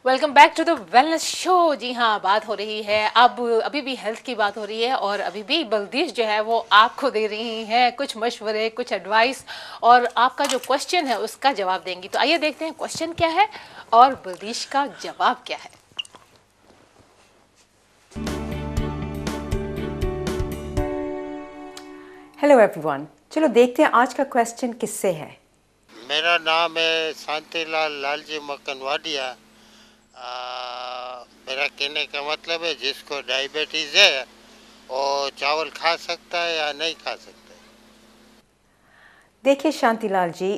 Welcome back to the wellness show. जी हाँ, बात हो रही है अब अभी भी हेल्थ की बात हो रही है और अभी भी बल्दिश जो है वो आपको दे रही हैं कुछ मशवरे, कुछ एडवाइस और आपका जो क्वेश्चन है उसका जवाब देंगी। तो आइए देखते हैं क्वेश्चन क्या है और बल्दिश का जवाब क्या है। हेलो एवरीवन, चलो देखते हैं आज का क्वेश्चन किससे है। मेरा नाम है शांतिलाल लालजी मक्कनवाडिया। मेरा कहने का मतलब है जिसको डायबिटीज़ है वो चावल खा सकता है या नहीं खा सकता है। देखिए शांतिलाल जी,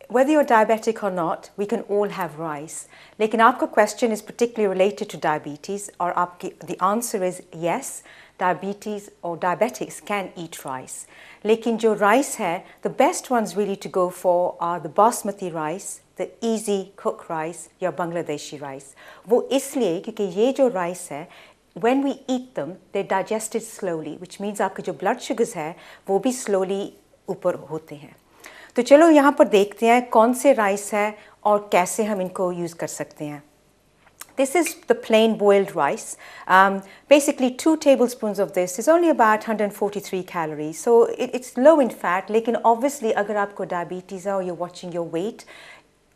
whether you're diabetic or not, we can all have rice. लेकिन आपका question is particularly related to diabetes और आपकी the answer is yes, diabetes or diabetics can eat rice. लेकिन जो rice है, the best ones really to go for are the basmati rice, the easy cook rice या Bangladeshi rice. वो इसलिए क्योंकि ये जो rice है, when we eat them, they're digested slowly, which means आपके जो blood sugars है, वो भी slowly ऊपर होते हैं। तो चलो यहाँ पर देखते हैं कौन से राइस है और कैसे हम इनको यूज़ कर सकते हैं। This is the plain boiled rice. Basically 2 tablespoons of this is only about 143 calories. So it's low in fat. लेकिन obviously अगर आपको diabetes है or you're watching your weight,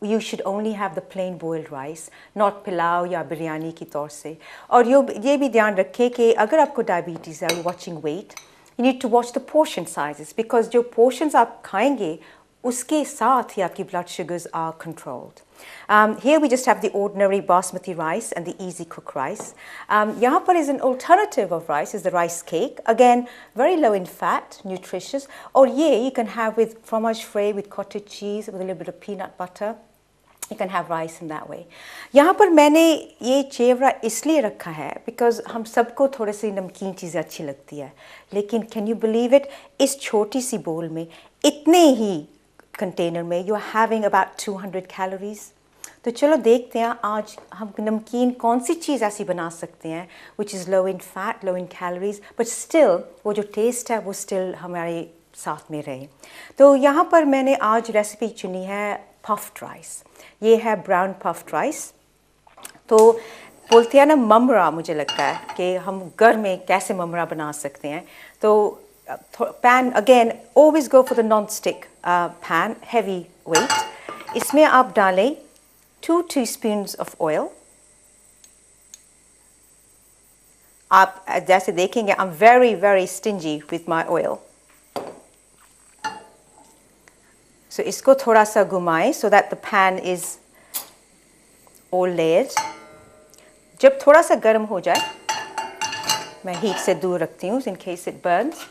you should only have the plain boiled rice, not पिलाव या बिरयानी की तौर से। और ये भी ध्यान रखें कि अगर आपको diabetes है, you're watching weight, you need to watch the portion sizes because जो portions आप खाएंगे उसके साथ ही आपकी blood sugars are controlled. Here we just have the ordinary basmati rice and the easy cook rice. यहाँ पर is an alternative of rice is the rice cake. Again, very low in fat, nutritious. और ये you can have with fromage frais, with cottage cheese, with a little bit of peanut butter. You can have rice in that way. यहाँ पर मैंने ये चेवरा इसलिए रखा है because हम सबको थोड़े से नमकीन चीज़ें अच्छी लगती है, लेकिन can you believe it, इस छोटी सी बोल में इतने ही कंटेनर में you are having about 200 calories. तो चलो देखते हैं आज हम नमकीन कौन सी चीज़ ऐसी बना सकते हैं which is low in fat, low in calories, but still वो जो टेस्ट है वो still हमारे साथ में रहे। तो यहाँ पर मैंने आज रेसिपी चुनी है puffed rice. ये है brown puffed rice. तो बोलते हैं ना ममरा, मुझे लगता है कि हम घर में कैसे ममरा बना सकते हैं। तो pan again always go for the non-stick pan, heavy weight. इसमें आप डालें 2 teaspoons of oil. आप जैसे देखेंगे I'm very stingy with my oil. So इसको थोड़ा सा घुमाएं so that the pan is all layered. जब थोड़ा सा गर्म हो जाए, मैं हीट से दूर रखती हूँ in case it burns.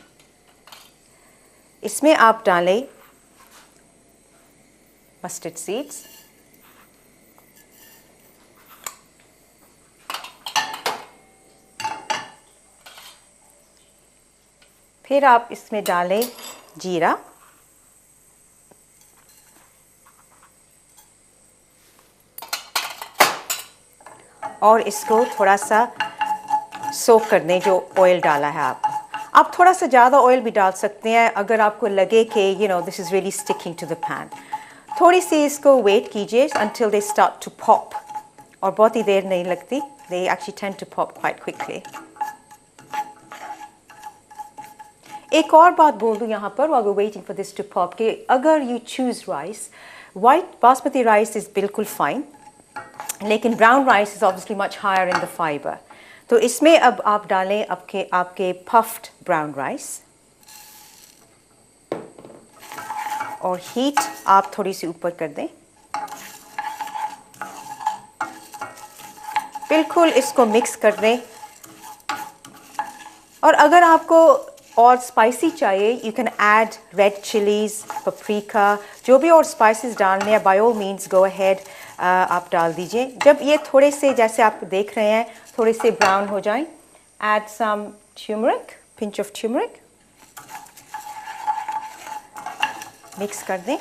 इसमें आप डालें mustard seeds. फिर आप इसमें डालें जीरा, और इसको थोड़ा सा सोक कर दें जो ऑयल डाला है आप थोड़ा सा ज़्यादा ऑयल भी डाल सकते हैं अगर आपको लगे कि you know this is really sticking to the pan. थोड़ी सी इसको वेट कीजिए until they start to pop, और बहुत ही देर नहीं लगती, they actually tend to pop quite quickly. एक और बात बोल दूँ यहाँ पर while we're waiting for this to pop कि अगर you choose rice, white basmati rice is बिल्कुल fine, लेकिन brown rice is obviously much higher in the fiber. तो इसमें अब आप डालें आपके puffed brown rice और हीट आप थोड़ी सी ऊपर कर दें। बिल्कुल इसको मिक्स कर दें, और अगर आपको और स्पाइसी चाहिए you can add red chilies, paprika, जो भी और स्पाइसेस डालने हैं by all means go ahead, आप डाल दीजिए। जब ये थोड़े से जैसे आप देख रहे हैं थोड़े से ब्राउन हो जाएं, add some turmeric, pinch of turmeric, mix कर दें।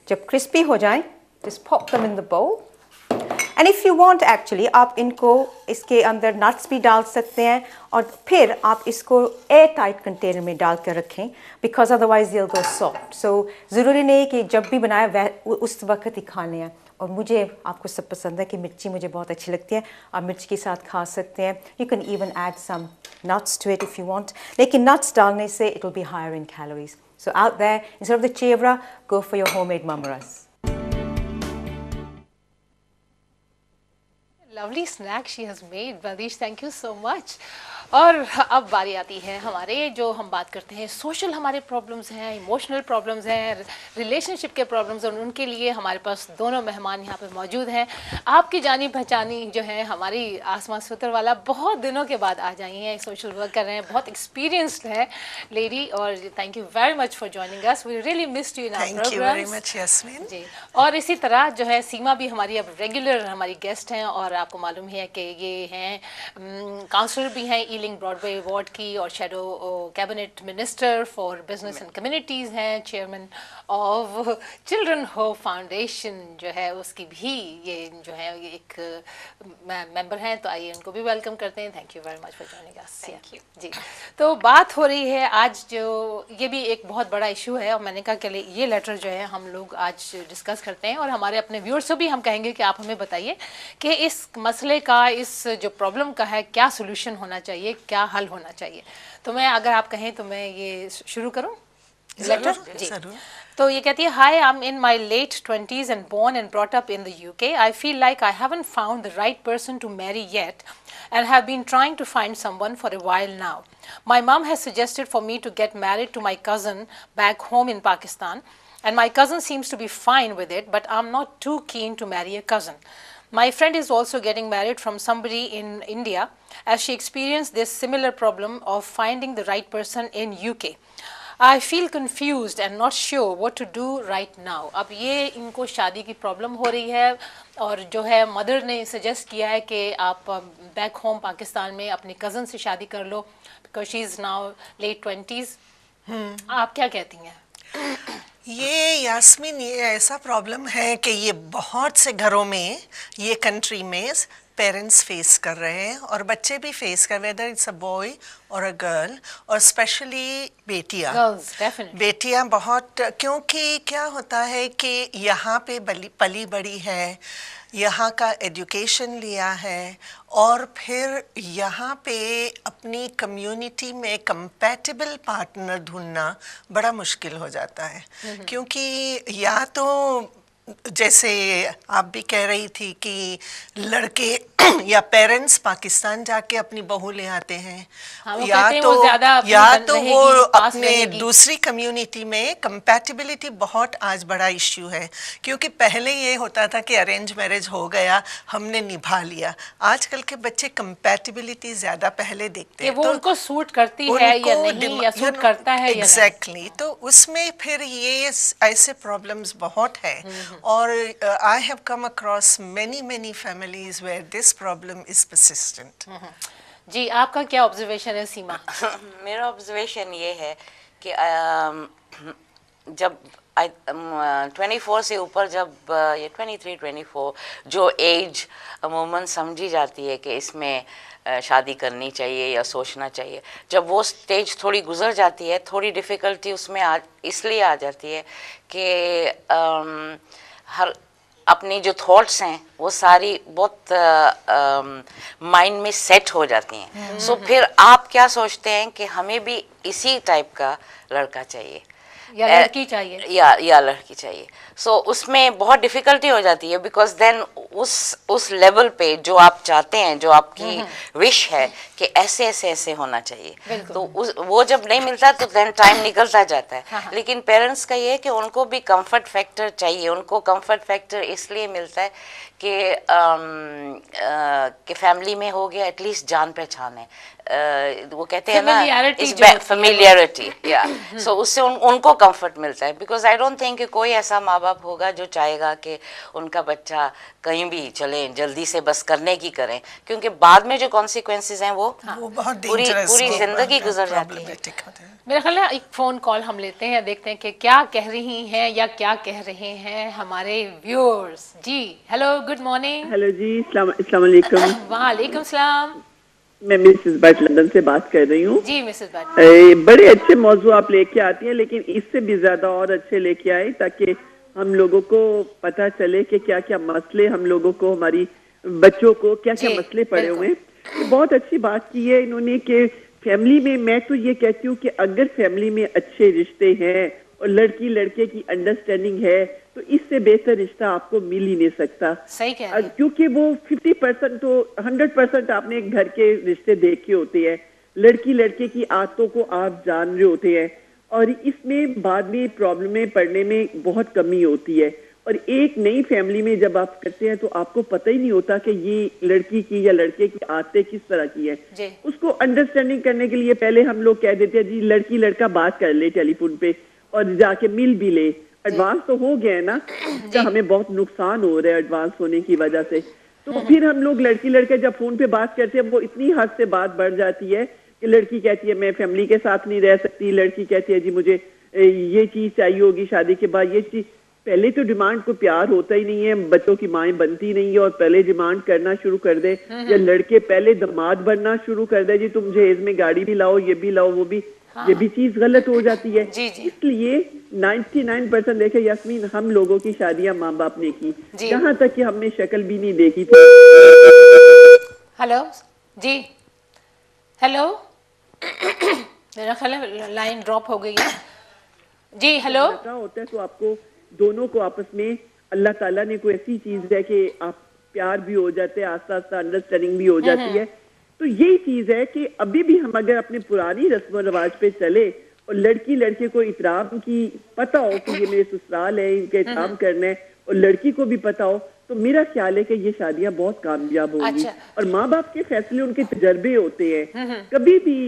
जब क्रिस्पी हो जाएं just pop them in the bowl. And if you want actually आप इनको इसके अंदर नट्स भी डाल सकते हैं और फिर आप इसको एयर टाइट कंटेनर में डाल कर रखें because otherwise they'll go soft. So ज़रूरी नहीं कि जब भी बनाए उस वक्त ही खाने हैं, और मुझे आपको सब पसंद है कि मिर्ची मुझे बहुत अच्छी लगती है, आप मिर्च के साथ खा सकते हैं. You can even add some nuts to it if you want. लेकिन nuts डालने से it will be higher in calories. So out there, instead of the chevra, go for your homemade mamaras. Lovely snack she has made, Baldish. Thank you so much. और अब बारी आती है हमारे जो हम बात करते हैं सोशल हमारे प्रॉब्लम्स हैं, इमोशनल प्रॉब्लम्स हैं, रिलेशनशिप के प्रॉब्लम्स, और उनके लिए हमारे पास दोनों मेहमान यहाँ पे मौजूद हैं. आपकी जानी पहचानी जो है हमारी आसमा सूत्र वाला बहुत दिनों के बाद आ जाई हैं, सोशल वर्क कर रहे हैं, बहुत एक्सपीरियंस्ड है लेडी. और thank you very much for joining us. We really missed you in our programme. Thank you very much Yasmin ji. और इसी तरह जो है सीमा भी हमारी अब रेगुलर हमारी गेस्ट हैं, और आपको मालूम है कि ये हैं काउंसलर भी हैं ईलिंग ब्रॉडवे अवार्ड की, और shadow cabinet minister for business and communities हैं, chairman of children hope foundation जो है उसकी भी ये जो है एक मेंबर हैं. तो आइए उनको भी वेलकम करते हैं. Thank you very much for joining us. Thank you जी. तो बात हो रही है आज जो ये भी एक बहुत बड़ा इशू है, और मैंने कहा कि ये लेटर जो है हम लोग आज डिस्कस करते हैं, और हमारे अपने व्यूअर्स से भी हम कहेंगे कि आप हमें बताइए कि इस मसले का, इस जो प्रॉब्लम का है, क्या सोल्यूशन होना चाहिए, क्या हल होना चाहिए. तो मैं अगर आप कहें तो मैं ये शुरू करूं लेटर जी. तो ये कहती है, hi I am in my late 20s and born and brought up in the UK. I feel like I haven't found the right person to marry yet and have been trying to find someone for a while now. My mom has suggested for me to get married to my cousin back home in Pakistan, and my cousin seems to be fine with it, but I'm not too keen to marry a cousin. My friend is also getting married from somebody in India, as she experienced this similar problem of finding the right person in UK. I feel confused and not sure what to do right now. अब ये इनको शादी की problem हो रही है, और जो है मदर ने सजेस्ट किया है कि आप बैक होम पाकिस्तान में अपनी कज़न से शादी कर लो, because she is now late 20s. आप क्या कहती हैं? ये यास्मीन, ये ऐसा प्रॉब्लम है कि ये बहुत से घरों में, ये कंट्री में पेरेंट्स फेस कर रहे हैं, और बच्चे भी फेस कर, वेदर इट्स अ बॉय और अ गर्ल, और स्पेशली बेटियां बहुत, क्योंकि क्या होता है कि यहाँ पे पली बड़ी है, यहाँ का एजुकेशन लिया है, और फिर यहाँ पे अपनी कम्युनिटी में कंपैटिबल पार्टनर ढूंढना बड़ा मुश्किल हो जाता है. क्योंकि या तो जैसे आप भी कह रही थी कि लड़के या पेरेंट्स पाकिस्तान जाके अपनी बहू ले आते हैं, या तो वो अपने दूसरी कम्युनिटी में कंपैटिबिलिटी बहुत आज बड़ा इश्यू है. क्योंकि पहले ये होता था कि अरेंज मैरिज हो गया, हमने निभा लिया. आजकल के बच्चे कंपैटिबिलिटी ज्यादा पहले देखते हैं, वो तो उनको सूट करती है या नहीं, या सूट करता है या एग्जैक्टली. तो उसमें फिर ये ऐसे प्रॉब्लम्स बहुत है, और I have come across many families where this problem is persistent. जी, आपका क्या ऑब्जर्वेशन है सीमा? मेरा ऑब्जर्वेशन ये है कि जब 24 से ऊपर, जब ये 23-24 जो एज अमूमन समझी जाती है कि इसमें शादी करनी चाहिए या सोचना चाहिए, जब वो स्टेज थोड़ी गुजर जाती है, थोड़ी डिफ़िकल्टी उसमें इसलिए आ जाती है कि हर अपनी जो थॉट्स हैं वो सारी बहुत माइंड में सेट हो जाती हैं. सो फिर आप क्या सोचते हैं कि हमें भी इसी टाइप का लड़का चाहिए या लड़की चाहिए, या लड़की चाहिए. सो उसमें बहुत डिफ़िकल्टी हो जाती है, बिकॉज देन उस लेवल पे जो आप चाहते हैं, जो आपकी विश है कि ऐसे ऐसे ऐसे होना चाहिए, तो वो जब नहीं मिलता तो देन टाइम निकलता जाता है. लेकिन पेरेंट्स का ये है कि उनको भी कंफर्ट फैक्टर चाहिए. उनको कंफर्ट फैक्टर इसलिए मिलता है कि फैमिली में हो गया, एटलीस्ट जान पहचान है, वो कहते हैं ना फेमिलियरिटी, या सो उससे उनको कंफर्ट मिलता है. बिकॉज आई डोंट थिंक कि कोई ऐसा माँ बाप होगा जो चाहेगा कि उनका बच्चा कहीं भी चले, जल्दी से बस करने की करें, क्योंकि बाद में जो कॉन्सिक्वेंसेस हैं वो बहुत पूरी जिंदगी गुजर जाती है. मेरा ख्याल है एक फ़ोन कॉल हम लेते हैं, देखते हैं कि क्या कह रही हैं या क्या कह रहे हैं हमारे व्यूअर्स. जी, हेलो, गुड मॉर्निंग. हेलो जी, अस्सलाम वालेकुम. वालेकुम सलाम. मैं मिसेस भट्ट लंदन से बात कर रही हूँ. जी मिसेस भट्ट, बड़े अच्छे मौजू आप लेके आती हैं, लेकिन इससे भी ज्यादा और अच्छे लेके आए, ताकि हम लोगों को पता चले कि क्या क्या मसले हम लोगों को, हमारी बच्चों को क्या क्या जी, मसले पड़े बिल्कुल। हुए हैं। तो बहुत अच्छी बात की है इन्होंने कि फैमिली में, मैं तो ये कहती हूँ कि अगर फैमिली में अच्छे रिश्ते हैं और लड़की लड़के की अंडरस्टैंडिंग है तो इससे बेहतर रिश्ता आपको मिल ही नहीं सकता। सही कह रही हैं। क्योंकि वो 50% तो 100% आपने एक घर के रिश्ते देखे होते हैं, लड़की लड़के की आदतों को आप जान रहे होते हैं और इसमें बाद में प्रॉब्लम पड़ने में बहुत कमी होती है। और एक नई फैमिली में जब आप करते हैं तो आपको पता ही नहीं होता कि ये लड़की की या लड़के की आदतें किस तरह की है। जी। उसको अंडरस्टैंडिंग करने के लिए पहले हम लोग कह देते हैं जी लड़की लड़का बात कर ले टेलीफोन पे और जाके मिल भी ले। एडवांस तो हो गया है ना, इसका हमें बहुत नुकसान हो रहा है एडवांस होने की वजह से। तो फिर हम लोग लड़की लड़के जब फोन पे बात करते हैं वो इतनी हद से बात बढ़ जाती है कि लड़की कहती है मैं फैमिली के साथ नहीं रह सकती, लड़की कहती है जी मुझे ये चीज चाहिए होगी शादी के बाद, ये चीज। पहले तो डिमांड को प्यार होता ही नहीं है, बच्चों की माएं बनती नहीं है और पहले डिमांड करना शुरू कर दे, या लड़के पहले दामाद बनना शुरू कर दे जी तुम जहेज में गाड़ी भी लाओ, ये भी लाओ, वो भी। ये भी चीज गलत हो जाती है। जी, जी। इसलिए 99% देखे यास्मीन हम लोगों की शादियां माँ बाप ने की, जी। यहाँ तक कि हमने शक्ल भी नहीं देखी थी। हेलो जी, हेलो मेरा ख्याल है लाइन ड्रॉप हो गई है। जी हेलो। क्या होता है तो आपको दोनों को आपस में अल्लाह ताला ने कोई ऐसी चीज है कि आप प्यार भी हो जाते हैं, आस्ता आस्ता अंडरस्टैंडिंग भी हो जाती है। तो यही चीज है कि अभी भी हम अगर अपनी पुरानी रस्म रिवाज पे चले और लड़की लड़के को इतराम की पता हो कि ये मेरे ससुराल है, इनके इतराम करना है, और लड़की को भी पता हो, तो मेरा ख्याल है कि ये शादियां बहुत कामयाब होंगी। अच्छा। और माँ बाप के फैसले उनके तजर्बे होते हैं, कभी भी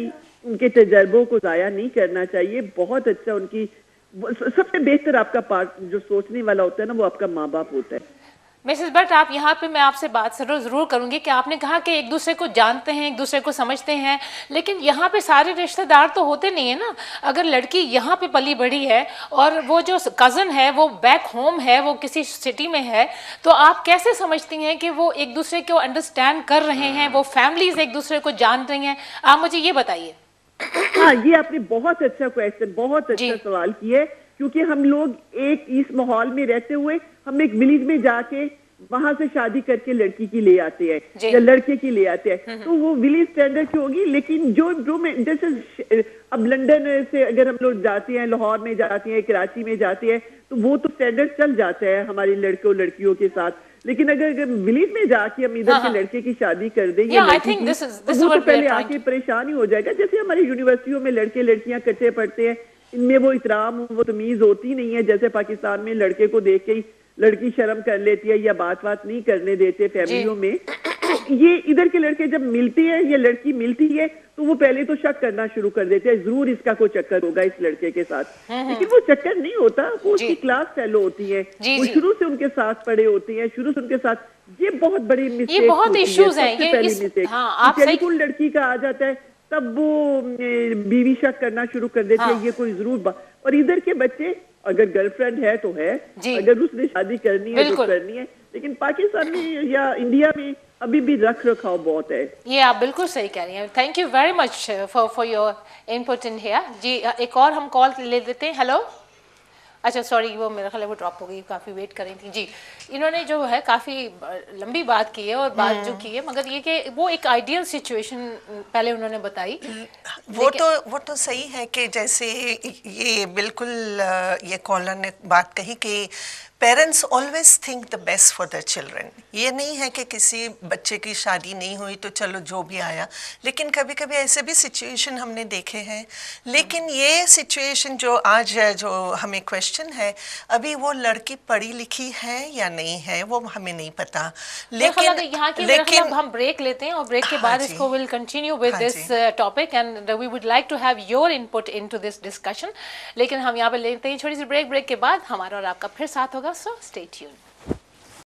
उनके तजर्बों को जाया नहीं करना चाहिए। बहुत अच्छा उनकी सबसे बेहतर आपका पार्ट जो सोचने वाला होता है ना वो आपका माँ बाप होता है। मिसेस भट्ट, आप यहाँ पे मैं आपसे बात जरूर करूंगी कि आपने कहा कि एक दूसरे को जानते हैं, एक दूसरे को समझते हैं, लेकिन यहाँ पे सारे रिश्तेदार तो होते नहीं है ना। अगर लड़की यहाँ पे पली बड़ी है और वो जो कज़न है वो बैक होम है, वो किसी सिटी में है, तो आप कैसे समझती हैं कि वो एक दूसरे को अंडरस्टैंड कर रहे हैं, वो फैमिलीज एक दूसरे को जान रही हैं? आप मुझे ये बताइए। हाँ, ये आपने बहुत अच्छा क्वेश्चन, बहुत अच्छा सवाल किया है, क्योंकि हम लोग एक इस माहौल में रहते हुए हम एक विलेज में जाके वहां से शादी करके लड़की की ले आते हैं या लड़के की ले आते हैं, तो वो विलेज स्टैंडर्ड की होगी। लेकिन जो में जैसे अब लंदन से अगर हम लोग जाते हैं, लाहौर में जाते हैं, कराची में जाते हैं, तो वो तो स्टैंडर्ड चल जाता है हमारी लड़कों लड़कियों के साथ। लेकिन अगर विलेज में जाके हम इधर के लड़के की शादी कर दें या लड़की की, तो वो तो पहले आके परेशान ही हो जाएगा। जैसे हमारी यूनिवर्सिटियों में लड़के लड़कियां इकट्ठे पढ़ते हैं, इनमें वो इतराम, वो तमीज होती नहीं है। जैसे पाकिस्तान में लड़के को देख के ही लड़की शर्म कर लेती है या बात नहीं करने देते फैमिलियों में। तो ये इधर के लड़के जब मिलते हैं या लड़की मिलती है तो वो पहले तो शक करना शुरू कर देते हैं, जरूर इसका कोई चक्कर होगा इस लड़के के साथ। लेकिन वो चक्कर नहीं होता, वो उसकी क्लास फेलो होती है, वो शुरू से उनके साथ पढ़े होते हैं, शुरू से उनके साथ। ये बहुत बड़ी मिस्टेक, ये बहुत इश्यूज हैं। सबसे पहली मिस्टेक टेलीफोन लड़की का आ जाता है, तब वो बीवी शक करना शुरू कर देती है, ये कोई जरूर और इधर के बच्चे अगर गर्लफ्रेंड है तो है, अगर उसने शादी करनी है तो करनी है। लेकिन पाकिस्तान में या इंडिया में अभी भी रख रखाव बहुत है। ये आप बिल्कुल सही कह रही हैं। Thank you very much for your input in here. जी एक और हम कॉल ले लेते हैं। हेलो, अच्छा सॉरी, वो मेरा ख्याल है वो ड्रॉप हो गई, काफ़ी वेट कर रही थी। जी, इन्होंने जो है काफ़ी लंबी बात की है और बात जो की है, मगर ये कि वो एक आइडियल सिचुएशन पहले उन्होंने बताई। वो तो सही है कि जैसे ये बिल्कुल ये कॉलर ने बात कही कि parents always think the best for the children. ये नहीं है कि किसी बच्चे की शादी नहीं हुई तो चलो जो भी आया, लेकिन कभी कभी ऐसे भी सिचुएशन हमने देखे हैं। लेकिन ये सिचुएशन जो आज जो हमें क्वेश्चन है, अभी वो लड़की पढ़ी लिखी है या नहीं है वो हमें नहीं पता। लेकिन हम ब्रेक लेते हैं और ब्रेक के बाद इसको will continue with this topic and we would like to have your input into this discussion. लेकिन हम यहाँ पे लेते हैं छोटी सी ब्रेक के बाद हमारा और आपका फिर साथ होगा, so stay tuned.